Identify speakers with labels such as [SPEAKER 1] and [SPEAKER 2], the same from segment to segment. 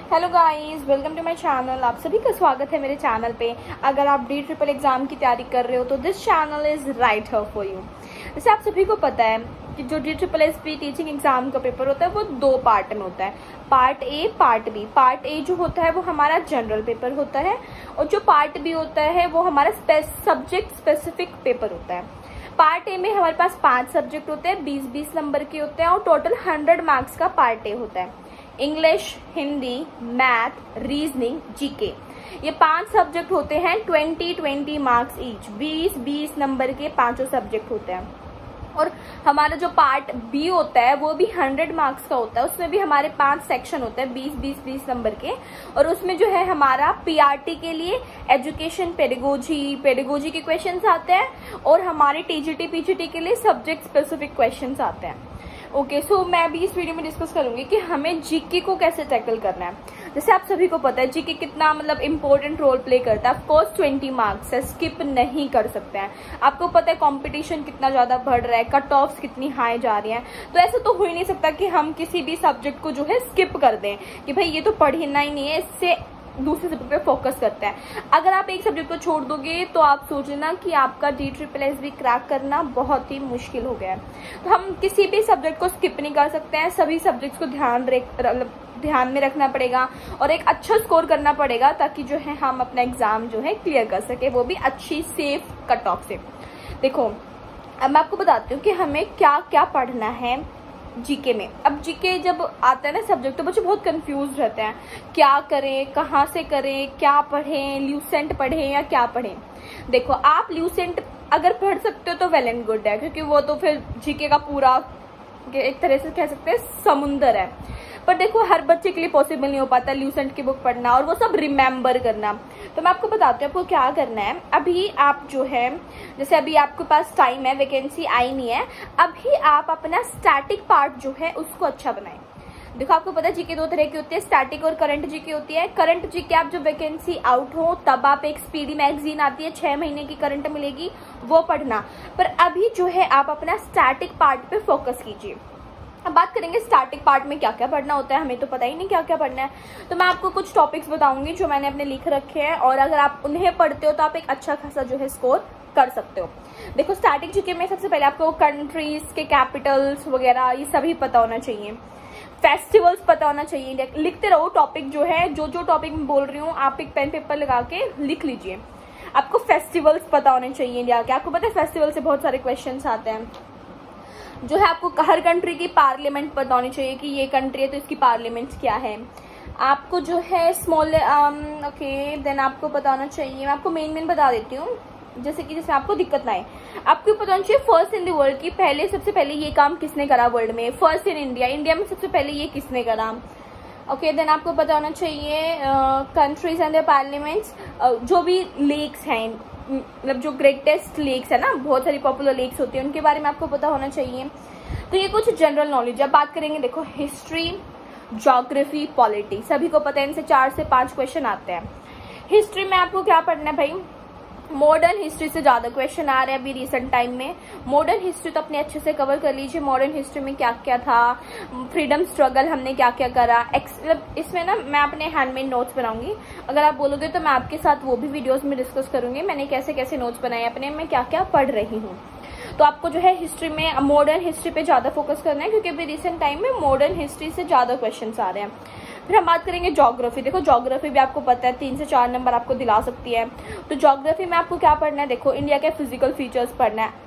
[SPEAKER 1] Hello guys, welcome to my channel. आप सभी का स्वागत है मेरे चैनल पे। अगर आप DRRR एग्जाम की तैयारी कर रहे हो तो this channel is right here for you. जैसे आप सभी को पता है कि जो DRRR टीचिंग एग्जाम का पेपर होता है वो दो पार्ट में होता है, part A, part B. Part A जो होता है वो हमारा जनरल पेपर होता है और जो पार्ट बी होता है वो हमारा सब्जेक्ट स्पेसिफिक पेपर होता है। पार्ट ए में हमारे पास 5 सब्जेक्ट होते हैं, 20-20 नंबर के होते हैं और टोटल 100 मार्क्स का पार्ट ए होता है। English, Hindi, math, reasoning, GK, ये 5 सब्जेक्ट होते हैं। 20-20 मार्क्स ईच, 20-20 नंबर के पांचों सब्जेक्ट होते हैं। और हमारा जो पार्ट बी होता है वो भी 100 मार्क्स का होता है। उसमें भी हमारे 5 सेक्शन होते हैं, 20-20 नंबर के। और उसमें जो है हमारा पीआरटी के लिए एजुकेशन, पेडागोजी के क्वेश्चंस आते हैं और हमारे टीजीटी पीजीटी के लिए सब्जेक्ट स्पेसिफिक क्वेश्चंस आते हैं। ओके, सो मैं भी इस वीडियो में डिस्कस करूंगी कि हमें जीके को कैसे टैकल करना है। जैसे आप सभी को पता है जीके कितना इंपॉर्टेंट रोल प्ले करता है। ऑफ कोर्स 20 मार्क्स है, स्किप नहीं कर सकते हैं। आपको पता है कंपटीशन कितना ज्यादा बढ़ रहा है, कट ऑफ्स कितनी हाई जा रही हैं, तो ऐसा तो हो ही नहीं सकता कि हम किसी भी सब्जेक्ट को जो है स्किप कर दें कि भाई ये तो पढ़ना ही नहीं है, इससे दूसरे सब्जेक्ट पे फोकस करते हैं। अगर आप एक सब्जेक्ट को छोड़ दोगे तो आप सोच लेना कि आपका DRRR भी क्रैक करना बहुत ही मुश्किल हो गया है। तो हम किसी भी सब्जेक्ट को स्किप नहीं कर सकते हैं, सभी सब्जेक्ट्स को ध्यान में रखना पड़ेगा और एक अच्छा स्कोर करना पड़ेगा ताकि जो है हम अपना एग्जाम जो है क्लियर कर सके, वो भी अच्छी सेफ कट ऑफ से। देखो, अब मैं आपको बताती हूँ कि हमें क्या क्या पढ़ना है जीके में। अब जीके जब आता है ना सब्जेक्ट तो बच्चे बहुत कंफ्यूज रहते हैं, क्या करें, कहाँ से करें, क्या पढ़ें, ल्यूसेंट पढ़ें या क्या पढ़ें। देखो, आप ल्यूसेंट अगर पढ़ सकते हो तो वेल एंड गुड है, क्योंकि वो तो फिर जीके का पूरा एक तरह से कह सकते हैं समुंदर है। पर देखो, हर बच्चे के लिए पॉसिबल नहीं हो पाता ल्यूसेंट की बुक पढ़ना और वो सब रिमेम्बर करना। तो मैं आपको बताती हूँ आपको क्या करना है। अभी आप जो है, जैसे अभी आपके पास टाइम है, वैकेंसी आई नहीं है, अभी आप अपना स्टैटिक पार्ट जो है उसको अच्छा बनाएं। देखो, आपको पता है जीके 2 तरह की होती है, स्टैटिक और करंट जीके होती है। करंट जीके आप जब वैकेंसी आउट हो तब आप एक स्पीडी मैगजीन आती है, 6 महीने की करंट मिलेगी, वो पढ़ना। पर अभी जो है आप अपना स्टैटिक पार्ट पे फोकस कीजिए। अब बात करेंगे स्टैटिक पार्ट में क्या क्या पढ़ना होता है। हमें तो पता ही नहीं क्या क्या पढ़ना है, तो मैं आपको कुछ टॉपिक्स बताऊंगी जो मैंने अपने लिख रखे हैं और अगर आप उन्हें पढ़ते हो तो आप एक अच्छा खासा जो है स्कोर कर सकते हो। देखो, स्टैटिक जीके में सबसे पहले आपको कंट्रीज के कैपिटल्स वगैरह ये सभी पता होना चाहिए, फेस्टिवल्स पता होना चाहिए। लिखते रहो टॉपिक जो है, जो टॉपिक मैं बोल रही हूँ आप एक पेन पेपर लगा के लिख लीजिए। आपको फेस्टिवल्स पता होने चाहिए इंडिया के। आपको पता है फेस्टिवल से बहुत सारे क्वेश्चन आते हैं। जो है आपको हर कंट्री की पार्लियामेंट पता होनी चाहिए कि ये कंट्री है तो इसकी पार्लियामेंट क्या है। आपको जो है स्मॉल ओके देन आपको पता होना चाहिए, मैं आपको मेन बता देती हूँ जैसे आपको दिक्कत ना आए। आपको पता होना चाहिए फर्स्ट इन द वर्ल्ड की सबसे पहले ये काम किसने करा वर्ल्ड में, फर्स्ट इन इंडिया में सबसे पहले ये किसने करा। ओके, देन आपको पता होना चाहिए कंट्रीज एंड द पार्लियामेंट्स, जो भी लेक्स हैं, जो ग्रेटेस्ट लेक्स है ना, बहुत सारी पॉपुलर लेक्स होती है, उनके बारे में आपको पता होना चाहिए। तो ये कुछ जनरल नॉलेज। अब बात करेंगे, देखो हिस्ट्री, ज्योग्राफी, पॉलिटी, सभी को पता है इनसे 4 से 5 क्वेश्चन आते हैं। हिस्ट्री में आपको क्या पढ़ना है भाई, मॉडर्न हिस्ट्री से ज्यादा क्वेश्चन आ रहे हैं अभी रिसेंट टाइम में। मॉडर्न हिस्ट्री तो अपने अच्छे से कवर कर लीजिए। मॉडर्न हिस्ट्री में क्या क्या था, फ्रीडम स्ट्रगल हमने क्या क्या करा, इसमें ना मैं अपने हैंडमेड नोट्स बनाऊंगी। अगर आप बोलोगे तो मैं आपके साथ वो भी वीडियोस में डिस्कस करूंगी, मैंने कैसे कैसे नोट्स बनाए अपने, मैं क्या क्या पढ़ रही हूँ। तो आपको जो है हिस्ट्री में मॉडर्न हिस्ट्री पे ज्यादा फोकस करना है, क्योंकि अभी रिसेंट टाइम में मॉडर्न हिस्ट्री से ज्यादा क्वेश्चन आ रहे हैं। फिर हम बात करेंगे ज्योग्राफी। देखो, ज्योग्राफी भी आपको पता है 3 से 4 नंबर आपको दिला सकती है। तो ज्योग्राफी में आपको क्या पढ़ना है, देखो इंडिया के फिजिकल फीचर्स पढ़ना है,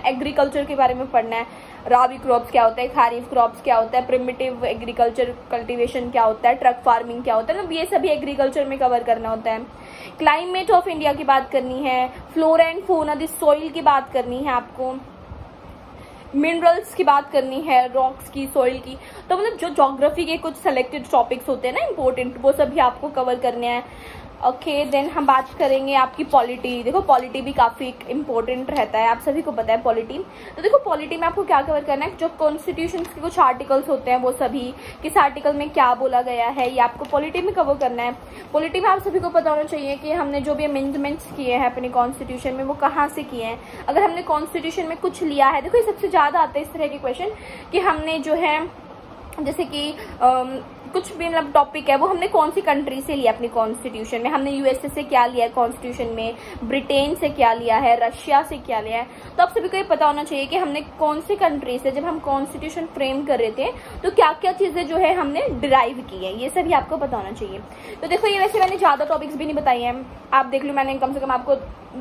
[SPEAKER 1] एग्रीकल्चर के बारे में पढ़ना है, राबी क्रॉप्स क्या होता है, खारीफ क्रॉप्स क्या होता है, प्रिमिटिव एग्रीकल्चर कल्टीवेशन क्या होता है, ट्रक फार्मिंग क्या होता है, मतलब ये सभी एग्रीकल्चर में कवर करना होता है। क्लाइमेट ऑफ इंडिया की बात करनी है, flora and fauna the soil की बात करनी है, आपको मिनरल्स की बात करनी है, रॉक्स की, सॉइल की। तो मतलब जो ज्योग्राफी के कुछ सेलेक्टेड टॉपिक्स होते हैं ना इंपॉर्टेंट, वो सभी आपको कवर करने हैं। ओके, देन हम बात करेंगे आपकी पॉलिटी। देखो, पॉलिटी भी काफी इंपॉर्टेंट रहता है, आप सभी को पता है पॉलिटी। तो देखो, पॉलिटी में आपको क्या कवर करना है, जो कॉन्स्टिट्यूशन के कुछ आर्टिकल्स होते हैं वो सभी, किस आर्टिकल में क्या बोला गया है, ये आपको पॉलिटी में कवर करना है। पॉलिटी में आप सभी को पता होना चाहिए कि हमने जो भी अमेंडमेंट्स किए हैं अपने कॉन्स्टिट्यूशन में वो कहाँ से किए हैं। अगर हमने कॉन्स्टिट्यूशन में कुछ लिया है, देखो ये सबसे ज्यादा आता है इस तरह के क्वेश्चन कि हमने जो है जैसे कि कुछ भी मतलब टॉपिक है वो हमने कौन सी कंट्री से लिया अपनी कॉन्स्टिट्यूशन में, हमने यूएसए से क्या लिया है कॉन्स्टिट्यूशन में, ब्रिटेन से क्या लिया है, रशिया से क्या लिया है। तो आप सभी को ये पता होना चाहिए कि हमने कौन सी कंट्री से जब हम कॉन्स्टिट्यूशन फ्रेम कर रहे थे तो क्या क्या चीजें जो है हमने डिराइव की है, ये सभी आपको पता होना चाहिए। तो देखो ये वैसे मैंने ज्यादा टॉपिक्स भी नहीं बताई हैं, आप देख लो मैंने कम से कम आपको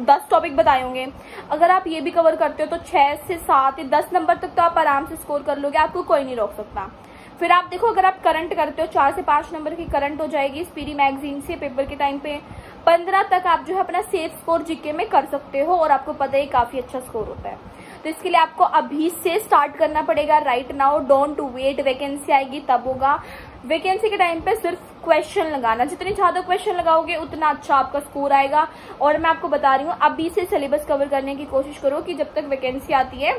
[SPEAKER 1] 10 टॉपिक बताए होंगे। अगर आप ये भी कवर करते हो तो 6 से 7 या 10 नंबर तक तो आप आराम से स्कोर कर लोगे, आपको कोई नहीं रोक सकता। फिर आप देखो अगर आप करंट करते हो 4 से 5 नंबर की करंट हो जाएगी स्पीडी मैगजीन से पेपर के टाइम पे। 15 तक आप जो है अपना सेफ स्कोर जीके में कर सकते हो और आपको पता है काफी अच्छा स्कोर होता है। तो इसके लिए आपको अभी से स्टार्ट करना पड़ेगा, right now, don't wait. Vacancy आएगी तब होगा, वैकेंसी के टाइम पे सिर्फ क्वेश्चन लगाना, जितने ज्यादा क्वेश्चन लगाओगे उतना अच्छा आपका स्कोर आएगा। और मैं आपको बता रही हूँ अभी से सिलेबस कवर करने की कोशिश करो कि जब तक वैकेंसी आती है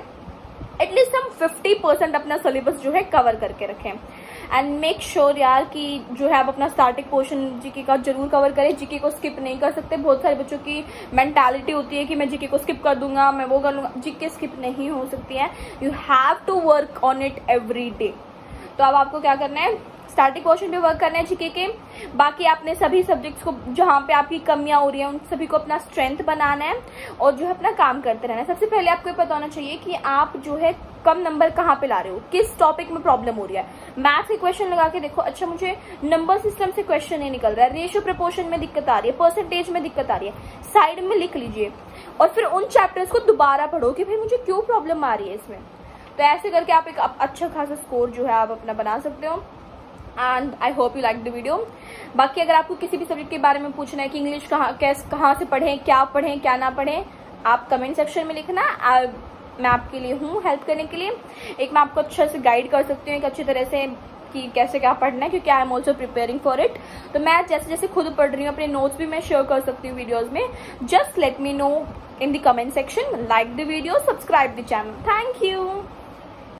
[SPEAKER 1] एटलीस्ट हम 50% अपना सिलेबस जो है कवर करके रखें। एंड मेक श्योर यार कि जो है आप अपना स्टार्टिंग पोर्शन जीके का जरूर कवर करें, जीके को स्किप नहीं कर सकते। बहुत सारे बच्चों की मेंटालिटी होती है कि मैं जीके को स्किप कर दूंगा, मैं वो कर लूंगा, जीके स्किप नहीं हो सकती है, you have to work on it every day. तो अब आपको क्या करना है, स्टार्टिंग पोर्शन पे वर्क करना है जीके के, बाकी आपने सभी सब्जेक्ट्स को जहां पे आपकी कमियां हो रही हैं उन सभी को अपना स्ट्रेंथ बनाना है और जो है अपना काम करते रहना है। सबसे पहले आपको ये पता होना चाहिए कि आप जो है कम नंबर कहाँ पे ला रहे हो, किस टॉपिक में प्रॉब्लम हो रही है। मैथ्स के क्वेश्चन लगा के देखो, अच्छा मुझे नंबर सिस्टम से क्वेश्चन नहीं निकल रहा है, रेशियो प्रपोर्शन में दिक्कत आ रही है, परसेंटेज में दिक्कत आ रही है, साइड में लिख लीजिए और फिर उन चैप्टर्स को दोबारा पढ़ो कि भाई मुझे क्यों प्रॉब्लम आ रही है इसमें। तो ऐसे करके आप एक अच्छा खासा स्कोर जो है आप अपना बना सकते हो। And I hope you like the video. बाकी अगर आपको किसी भी सब्जेक्ट के बारे में पूछना है कि इंग्लिश कहाँ से पढ़ें क्या ना पढ़ें, आप कमेंट सेक्शन में लिखना, मैं आपके लिए हूँ हेल्प करने के लिए। एक मैं आपको अच्छे से गाइड कर सकती हूँ एक अच्छी तरह से कि कैसे क्या पढ़ना है, क्योंकि I am also preparing for it. तो मैं जैसे जैसे खुद पढ़ रही हूँ अपने नोट्स भी मैं शेयर कर सकती हूँ वीडियोज में। Just let me know in the comment section, like the video, subscribe the channel. Thank you.